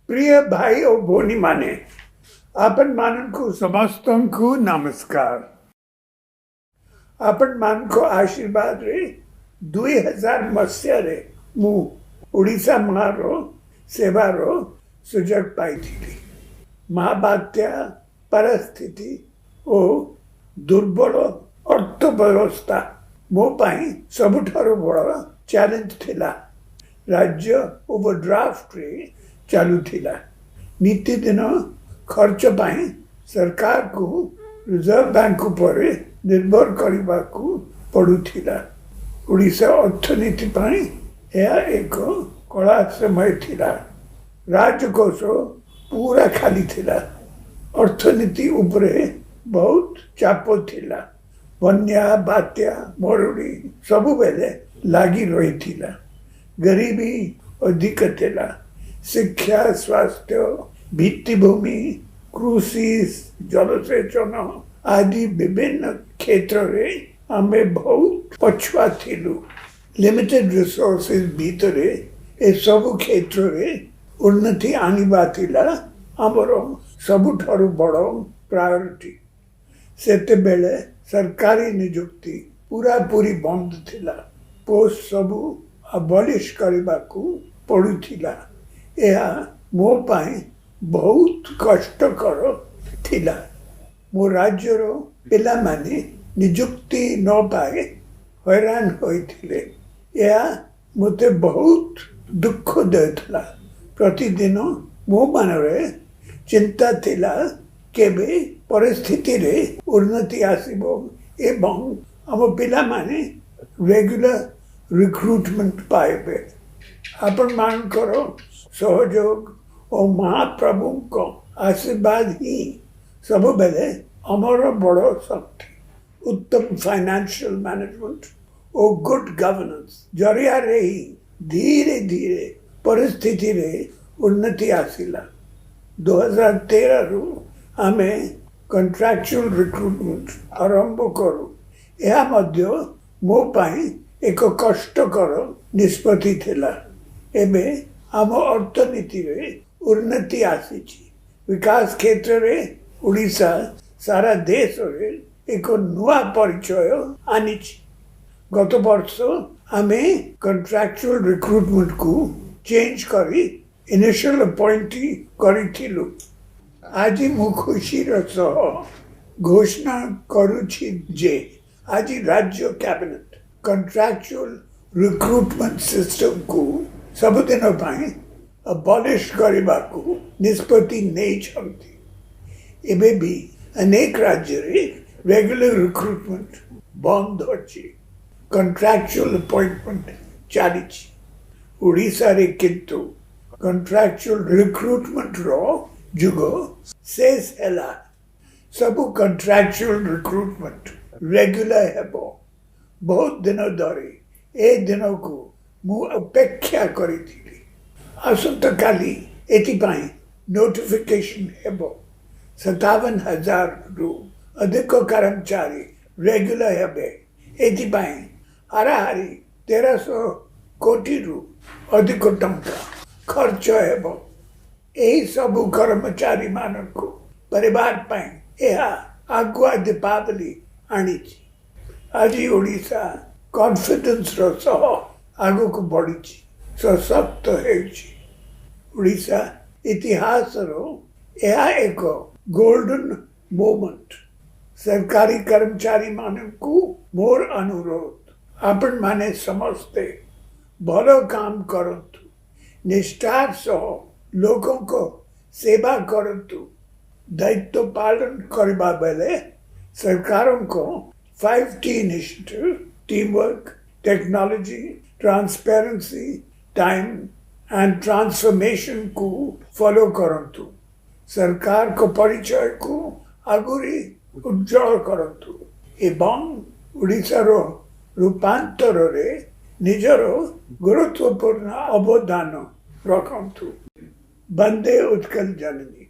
प्रिय भाई और भोनी माने आपण मान को समस्त को नमस्कार। आपण मान को आशीर्वाद रे 2000 मसीह रे मु ओडिशा मारो सेवारो सुजग पाई थी। महाबात्या परिस्थिति ओ दुर्बल अर्थव्यवस्था मो पाई सबुठारो बड़ चैलेंज थिला। राज्य ओवरड्राफ्ट रे चालू थिला। नीति दिन खर्च पाई सरकार को रिजर्व बैंक पर निर्भर करने को पड़ुथिला। ओडिशा अर्थनीति पाई यह एक कड़ा समय थिला। राजकोष पूरा खाली थिला। अर्थनीति उपरे बहुत चाप थिला। बन्या बात्या मरुड़ी सबु बेले लागी रही थिला। गरीबी अधिक थिला। शिक्षा स्वास्थ्य भित्तिभूमि कृषि जलसेचन आदि विभिन्न क्षेत्र रे आमे बहुत पछुआ थिलु। लिमिटेड रिसोर्सेस भीतर ए सब क्षेत्र रे उन्नति आनिबा थिला हमर सबुठारु बड़ प्रायोरिटी। सेते बेले सरकारी नियुक्ति पूरा पूरी बंद थिला। पोस्ट सबु अबॉलिश करबा को पड़ुथिला। यह मो पाई बहुत कष्टकर थिला। मो राज्यर पिला माने नियुक्ति न पाए हैरान होइथिले। यह मते बहुत दुख देथला। प्रतिदिन मो मनरे चिंता थिला केबे परिस्थिति रे उन्नति आसीबो एवं हम पिला माने रेगुलर रिक्रूटमेंट पाइबे। आपण मान करो सहयोग और महाप्रभु को आशीर्वाद ही सब बेले अमर बड़ शक्ति। उत्तम फाइनेंशियल मैनेजमेंट और गुड गवर्नेंस जरिया रे ही धीरे धीरे परिस्थिति रे उन्नति आसिला। 2013 रु हमें contractual रिक्रूटमेंट आरंभ करू। यह मध्य मो पाई एक कष्टकर निष्पत्ति थिला। एबे आम अर्थनीति रे उन्नति आसीची। विकास क्षेत्र रे ओडिशा सारा देश रे एक नुआ परिचय आनीची। गत वर्ष आमे contractual रिक्रूटमेंट को चेंज करी इनिशियल अपॉइंटी करिथिलु। आज मु खुशी सह घोषणा करुछि जे आज राज्य कैबिनेट contractual रिक्रूटमेंट सिस्टम को सब दिन पाई अबॉलिश करबा को निष्पत्ति नहीं छंती। एबे भी अनेक राज्य रे रेगुलर रिक्रूटमेंट बंद अछि। contractual appointment चालीछि। ओडिशा रे किंतु contractual रिक्रूटमेंट रो जुगो शेष हैला। सब contractual रिक्रूटमेंट रेगुलर हेबो। बहुत दिन धरी ए दिन को मु अपेक्षा करिथिली। आसंता काली एतिपाई नोटिफिकेशन हेबो। 57,000 रु अधिक कर्मचारी रेगुलर हेबे। एतिपाई हाराहारी 1300 कोटी रु अधिक टंका खर्च हेबो। एही सब कर्मचारी मानक परिवार पाई एहा आगुआ दीपावली आनीची। आज ओडिशा कॉन्फिडेंस रो सह आगु को बढ़ी सशक्त होइछि। ओडिशा इतिहास रो यह एक गोल्डन मोमेंट। सरकारी कर्मचारी मानकु मोर अनुरोध आपण माने समस्ते भलो काम करंतु। निष्ठार सह लोगों को सेवा करंतु। दायित्व पालन करबा बेले सरकारों को 5T initiative, teamwork, technology, transparency, time and transformation को फॉलो करंतु। सरकार को परिचय को आगुरी उज्जवल करंतु एवं ओडिशा रो रूपांतर रे निजर गुरुत्वपूर्ण अवदान रखंतु। वंदे उत्कल जननी।